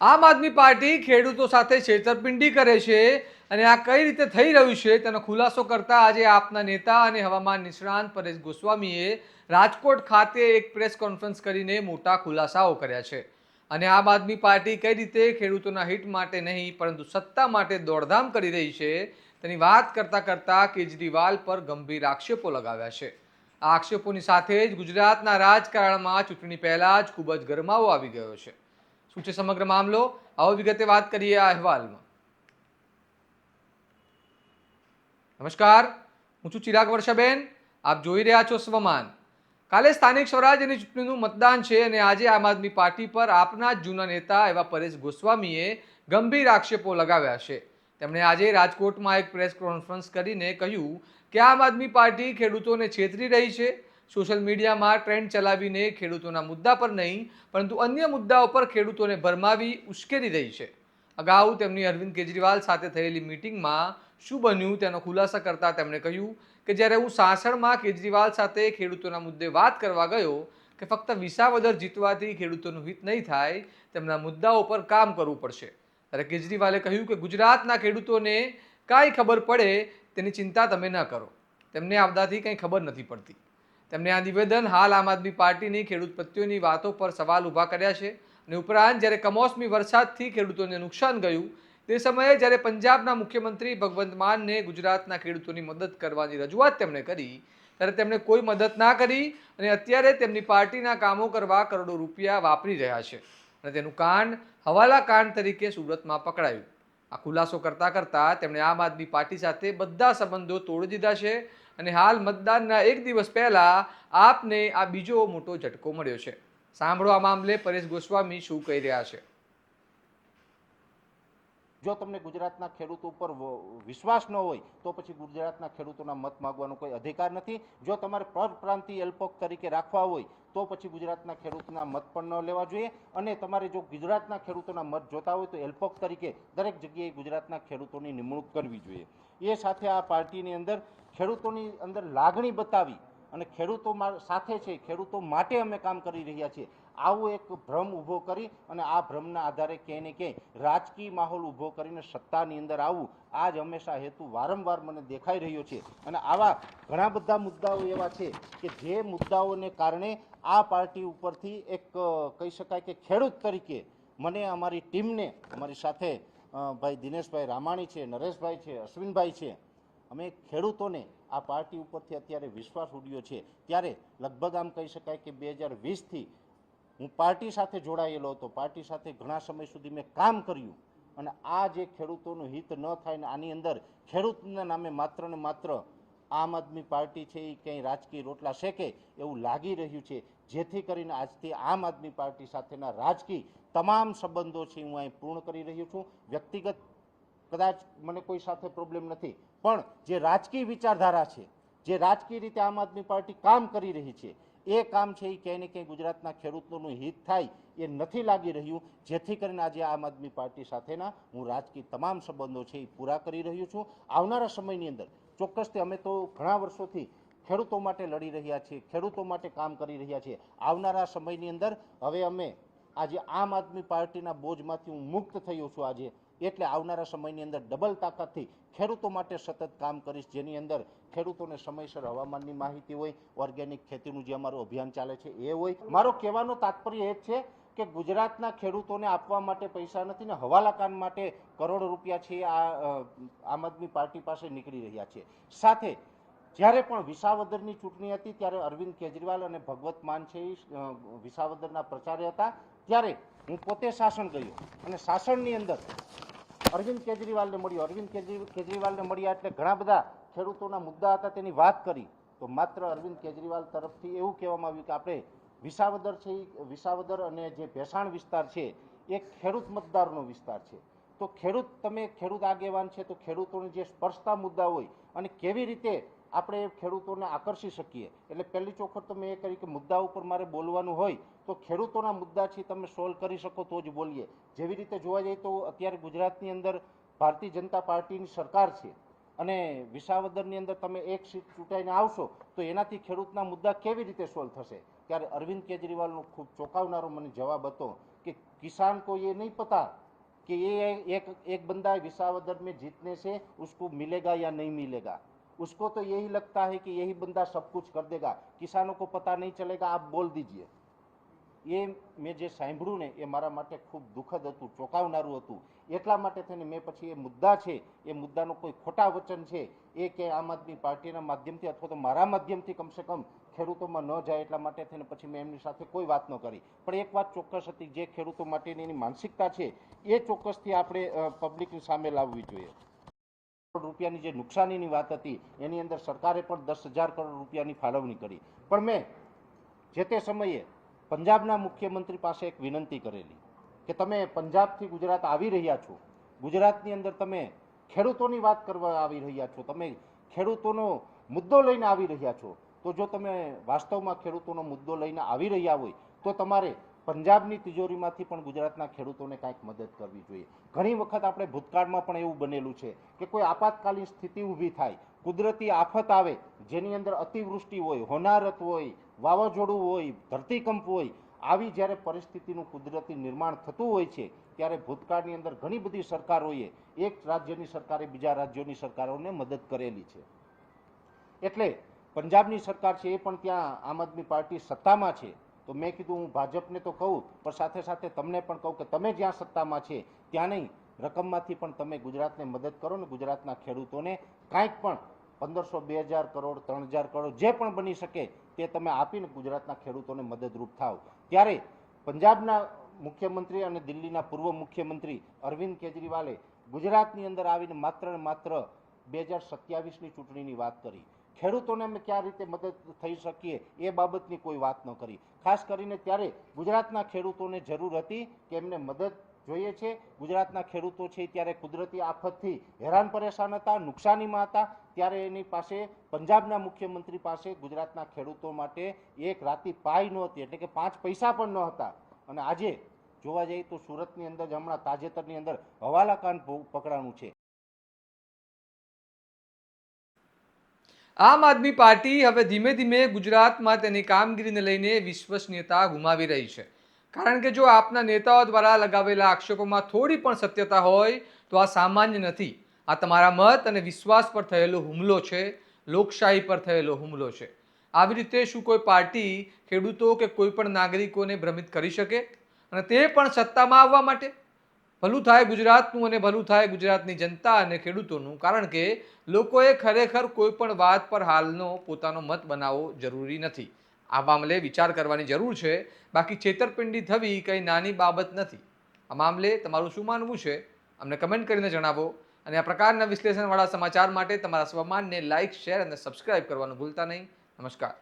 આમ આદમી પાર્ટી ખેડૂતો સાથે છેતરપિંડી કરે છે અને આ કઈ રીતે થઈ રહ્યું છે તેનો ખુલાસો કરતા આજે આપના નેતા અને હવામાન નિષ્ણાંત પરેશ ગોસ્વામીએ રાજકોટ ખાતે એક પ્રેસ કોન્ફરન્સ કરીને મોટા ખુલાસાઓ કર્યા છે અને આમ આદમી પાર્ટી કઈ રીતે ખેડૂતોના હિત માટે નહીં પરંતુ સત્તા માટે દોડધામ કરી રહી છે તેની વાત કરતા કેજરીવાલ પર ગંભીર આક્ષેપો લગાવ્યા છે। આ આક્ષેપોની સાથે જ ગુજરાતના રાજકારણમાં ચૂંટણી પહેલા જ ખૂબ જ ગરમાવો આવી ગયો છે। શું છે સમગ્ર મામલો, આવો વિગતે વાત કરીએ આ અહેવાલમાં। નમસ્કાર, હું છું ચિરાગ વર્ષાબેન, આપ જોઈ રહ્યા છો સ્વમાન। કાલે સ્થાનિક સ્વરાજ્યની ચૂંટણીનું મતદાન છે અને આજે આમ આદમી પાર્ટી પર આપના જ જૂના નેતા એવા પરેશ ગોસ્વામીએ ગંભીર આક્ષેપો લગાવ્યા છે। તેમણે આજે રાજકોટમાં એક પ્રેસ કોન્ફરન્સ કરીને કહ્યું કે આમ આદમી પાર્ટી ખેડૂતોને છેતરી રહી છે। સોશિયલ મીડિયામાં ટ્રેન્ડ ચલાવીને ખેડૂતોના મુદ્દા પર નહીં પરંતુ અન્ય મુદ્દાઓ પર ખેડૂતોને ભરમાવી ઉશ્કેરી રહી છે। અગાઉ તેમની અરવિંદ કેજરીવાલ સાથે થયેલી મીટિંગમાં શું બન્યું તેનો ખુલાસા કરતા તેમણે કહ્યું કે જ્યારે હું સાસણમાં કેજરીવાલ સાથે ખેડૂતોના મુદ્દે વાત કરવા ગયો કે ફક્ત વિસાવદર જીતવાથી ખેડૂતોનું હિત નહીં થાય, તેમના મુદ્દાઓ પર કામ કરવું પડશે, ત્યારે કેજરીવાલે કહ્યું કે ગુજરાતના ખેડૂતોને કાંઈ ખબર પડે તેની ચિંતા તમે ન કરો, તેમને આવદાથી કંઈ ખબર નથી પડતી। તેમણે આ નિવેદન હાલ આમ આદમી પાર્ટીની ખેડૂત પ્રત્યેની વાતો પર સવાલ ઊભા કર્યા છે અને ઉપરાંત જ્યારે કમોસમી વરસાદથી ખેડૂતોને નુકસાન ગયું તે સમયે જ્યારે પંજાબના મુખ્યમંત્રી ભગવંત માનને ગુજરાતના ખેડૂતોની મદદ કરવાની રજૂઆત તેમણે કરી ત્યારે તેમણે કોઈ મદદ ના કરી અને અત્યારે તેમની પાર્ટીના કામો કરવા કરોડો રૂપિયા વાપરી રહ્યા છે અને તેનું કાંડ હવાલા કાંડ તરીકે સુરતમાં પકડાયું। આ ખુલાસો કરતા તેમણે આમ આદમી પાર્ટી સાથે બધા સંબંધો તોડી દીધા છે અને હાલ મતદાનના એક દિવસ પહેલા આપને આ બીજો મોટો ઝટકો મળ્યો છે। સાંભળો આ મામલે પરેશ ગોસ્વામી શું કહી રહ્યા છે। જો તમને ગુજરાતના ખેડૂતો ઉપર વિશ્વાસ ન હોય તો પછી ગુજરાતના ખેડૂતોના મત માગવાનો કોઈ અધિકાર નથી। જો તમારે પરપ્રાંતીય એલ્પોક તરીકે રાખવા હોય તો પછી ગુજરાતના ખેડૂતના મત પણ ન લેવા જોઈએ અને તમારે જો ગુજરાતના ખેડૂતોના મત જોતા હોય તો એલ્પોક તરીકે દરેક જગ્યાએ ગુજરાતના ખેડૂતોની નિમણૂક કરવી જોઈએ। એ સાથે આ પાર્ટીની અંદર ખેડૂતોની અંદર લાગણી બતાવી અને ખેડૂતો સાથે છે, ખેડૂતો માટે અમે કામ કરી રહ્યા છીએ આવો એક ભ્રમ ઊભો કરી અને આ ભ્રમના આધારે ક્યાંય ને ક્યાંય રાજકીય માહોલ ઊભો કરીને સત્તાની અંદર આવવું આ જ હંમેશા હેતુ વારંવાર મને દેખાઈ રહ્યો છે અને આવા ઘણા બધા મુદ્દાઓ એવા છે કે જે મુદ્દાઓને કારણે આ પાર્ટી ઉપરથી એક કહી શકાય કે ખેડૂત તરીકે મને અમારી ટીમને અમારી સાથે ભાઈ દિનેશભાઈ રામાણી છે, નરેશભાઈ છે, અશ્વિનભાઈ છે, અમે ખેડૂતોને આ પાર્ટી ઉપરથી અત્યારે વિશ્વાસ ઉડ્યો છે। ત્યારે લગભગ આમ કહી શકાય કે 2020થી હું પાર્ટી સાથે જોડાયેલો હતો, પાર્ટી સાથે ઘણા સમય સુધી મેં કામ કર્યું અને આ જે ખેડૂતોનું હિત ન થાય ને આની અંદર ખેડૂતના નામે માત્ર ને માત્ર આમ આદમી પાર્ટી છે એ કંઈ રાજકીય રોટલા શેકે એવું લાગી રહ્યું છે, જેથી કરીને આજથી આમ આદમી પાર્ટી સાથેના રાજકીય તમામ સંબંધો છે હું અહીં પૂર્ણ કરી રહ્યો છું। વ્યક્તિગત કદાચ મને કોઈ સાથે પ્રોબ્લેમ નથી પણ જે રાજકીય વિચારધારા છે, જે રાજકીય રીતે આમ આદમી પાર્ટી કામ કરી રહી છે એ કામ છે એ ક્યાંય ને ક્યાંય ગુજરાતના ખેડૂતોનું હિત થાય એ નથી લાગી રહ્યું, જેથી કરીને આજે આમ આદમી પાર્ટી સાથેના હું રાજકીય તમામ સંબંધો છે એ પૂરા કરી રહ્યો છું। આવનારા સમયની અંદર ચોક્કસથી અમે તો ઘણા વર્ષોથી ખેડૂતો માટે લડી રહ્યા છીએ, ખેડૂતો માટે કામ કરી રહ્યા છીએ। આવનારા સમયની અંદર હવે અમે આજે આમ આદમી પાર્ટીના બોજમાંથી હું મુક્ત થયો છું આજે, એટલે આવનારા સમયની અંદર ડબલ તાકાતથી ખેડૂતો માટે સતત કામ કરીશ, જેની અંદર ખેડૂતોને સમયસર હવામાનની માહિતી હોય, ઓર્ગેનિક ખેતીનું જે અમારું અભિયાન ચાલે છે એ હોય। મારો કહેવાનો તાત્પર્ય એ જ છે કે ગુજરાતના ખેડૂતોને આપવા માટે પૈસા નથી ને હવાલા કામ માટે કરોડો રૂપિયા છે આ આમ આદમી પાર્ટી પાસે નીકળી રહ્યા છે। સાથે જ્યારે પણ વિસાવદરની ચૂંટણી હતી ત્યારે અરવિંદ કેજરીવાલ અને ભગવત માન છે વિસાવદરના પ્રચારે હતા, ત્યારે હું પોતે સાસણ ગયો અને સાસણની અંદર અરવિંદ કેજરીવાલને મળ્યો। અરવિંદ કેજરીવાલને મળ્યા એટલે ઘણા બધા ખેડૂતોના મુદ્દા હતા તેની વાત કરી તો માત્ર અરવિંદ કેજરીવાલ તરફથી એવું કહેવામાં આવ્યું કે આપણે વિસાવદર છે, વિસાવદર અને જે ભેસાણ વિસ્તાર છે એ ખેડૂત મતદારનો વિસ્તાર છે, તો તમે ખેડૂત આગેવાન છે તો ખેડૂતોને જે સ્પર્શતા મુદ્દા હોય અને કેવી રીતે આપણે ખેડૂતોને આકર્ષી શકીએ, એટલે પહેલી ચોખવટ તો મેં એ કરી કે મુદ્દા ઉપર મારે બોલવાનું હોય તો ખેડૂતોના મુદ્દા છે તમે સોલ્વ કરી શકો તો જ બોલીએ। જેવી રીતે જોવા જઈએ તો અત્યારે ગુજરાતની અંદર ભારતીય જનતા પાર્ટીની સરકાર છે અને વિસાવદરની અંદર તમે એક સીટ ચૂંટાઈને આવશો તો એનાથી ખેડૂતના મુદ્દા કેવી રીતે સોલ્વ થશે? ત્યારે અરવિંદ કેજરીવાલનો ખૂબ ચોંકાવનારો મને જવાબ હતો कि किसान को ये नहीं पता कि ये एक बंदा विसावदर में जीतने से उसको मिलेगा या नहीं मिलेगा। उसको तो यही लगता है कि यही बंदा सब कुछ कर देगा, किसानों को पता नहीं चलेगा, आप बोल दीजिए। એ મેં જે સાંભળ્યું ને એ મારા માટે ખૂબ દુઃખદ હતું, ચોંકાવનારું હતું। એટલા માટે થઈને મેં પછી એ મુદ્દા છે, એ મુદ્દાનો કોઈ ખોટા વચન છે એ કે આમ આદમી પાર્ટીના માધ્યમથી અથવા તો મારા માધ્યમથી કમસે કમ ખેડૂતોમાં ન જાય એટલા માટે થઈને પછી મેં એમની સાથે કોઈ વાત ન કરી। પણ એક વાત ચોક્કસ હતી, જે ખેડૂતો માટેની એની માનસિકતા છે એ ચોક્કસથી આપણે પબ્લિકની સામે લાવવી જોઈએ। કરોડ રૂપિયાની જે નુકસાનીની વાત હતી એની અંદર સરકારે પણ 10,000 કરોડ રૂપિયાની ફાળવણી કરી। પણ મેં જે તે સમયે પંજાબના મુખ્યમંત્રી પાસે એક વિનંતી કરેલી કે તમે પંજાબથી ગુજરાત આવી રહ્યા છો, ગુજરાતની અંદર તમે ખેડૂતોની વાત કરવા આવી રહ્યા છો, તમે ખેડૂતોનો મુદ્દો લઈને આવી રહ્યા છો, તો જો તમે વાસ્તવમાં ખેડૂતોનો મુદ્દો લઈને આવી રહ્યા હોય તો તમારે પંજાબની તિજોરીમાંથી પણ ગુજરાતના ખેડૂતોને કાંઈક મદદ કરવી જોઈએ। ઘણી વખત આપણે ભૂતકાળમાં પણ એવું બનેલું છે કે કોઈ આપાતકાલીન સ્થિતિ ઊભી થાય, કુદરતી આફત આવે જેની અંદર અતિવૃષ્ટિ હોય, હોનારત હોય, વાવાઝોડું હોય, ધરતીકંપ હોય, આવી જ્યારે પરિસ્થિતિનું કુદરતી નિર્માણ થતું હોય છે ત્યારે ભૂતકાળની અંદર ઘણી બધી સરકારોએ એક રાજ્યની સરકારે બીજા રાજ્યોની સરકારોને મદદ કરેલી છે। એટલે પંજાબની સરકાર છે એ પણ ત્યાં આમ આદમી પાર્ટી સત્તામાં છે, તો મેં કીધું હું ભાજપને તો કહું પણ સાથે સાથે તમને પણ કહું કે તમે જ્યાં સત્તામાં છે ત્યાં નહીં, રકમમાંથી પણ તમે ગુજરાતને મદદ કરો ને ગુજરાતના ખેડૂતોને કાંઈક પણ 1,500, 2,000 કરોડ, 3,000 કરોડ જે પણ બની શકે તે તમે આપીને ગુજરાતના ખેડૂતોને મદદરૂપ થાવ। ત્યારે પંજાબના મુખ્યમંત્રી અને દિલ્હીના પૂર્વ મુખ્યમંત્રી અરવિંદ કેજરીવાલે ગુજરાતની અંદર આવીને માત્ર ને માત્ર 2027ની ચૂંટણીની વાત કરી। ખેડૂતોને અમે કયા રીતે મદદ થઈ શકીએ એ બાબતની કોઈ વાત ન કરી। ખાસ કરીને ત્યારે ગુજરાતના ખેડૂતોને જરૂર હતી કે એમને મદદ જોઈએ છે। ગુજરાતના ખેડૂતો છે ત્યારે કુદરતી આફતથી હેરાન પરેશાન હતા, નુકસાનીમાં હતા, ત્યારે એની પાસે પંજાબના મુખ્યમંત્રી પાસે ગુજરાતના ખેડૂતો માટે એક રાતી પાઈ નહોતી, એટલે કે 5 પૈસા પણ ન હતા। અને આજે જોવા જઈએ તો સુરતની અંદર જ હમણાં તાજેતરની અંદર હવાલાકાન પકડાણું છે। આમ આદમી પાર્ટી હવે ધીમે ધીમે ગુજરાતમાં તેની કામગીરીને લઈને વિશ્વસનીયતા ગુમાવી રહી છે, કારણ કે જો આપના નેતાઓ દ્વારા લગાવેલા આક્ષેપોમાં થોડી પણ સત્યતા હોય તો આ સામાન્ય નથી, આ તમારા મત અને વિશ્વાસ પર થયેલો હુમલો છે, લોકશાહી પર થયેલો હુમલો છે। આવી રીતે શું કોઈ પાર્ટી ખેડૂતો કે કોઈ પણ નાગરિકોને ભ્રમિત કરી શકે, અને તે પણ સત્તામાં આવવા માટે? ભલું થાય ગુજરાતનું અને ભલું થાય ગુજરાતની જનતા અને ખેડૂતોનું, કારણ કે લોકોએ ખરેખર કોઈ પણ વાત પર હાલનો પોતાનો મત બનાવવો જરૂરી નથી। આ મામલે વિચાર કરવાની જરૂર છે, બાકી છેતરપિંડી થવી કંઈ નાની બાબત નથી। આ મામલે તમારું શું માનવું છે અમને કમેન્ટ કરીને જણાવો, અને આ પ્રકારના વિશ્લેષણવાળા સમાચાર માટે તમારા સ્વમાનને લાઇક, શેર અને સબસ્ક્રાઇબ કરવાનું ભૂલતા નહીં। નમસ્કાર।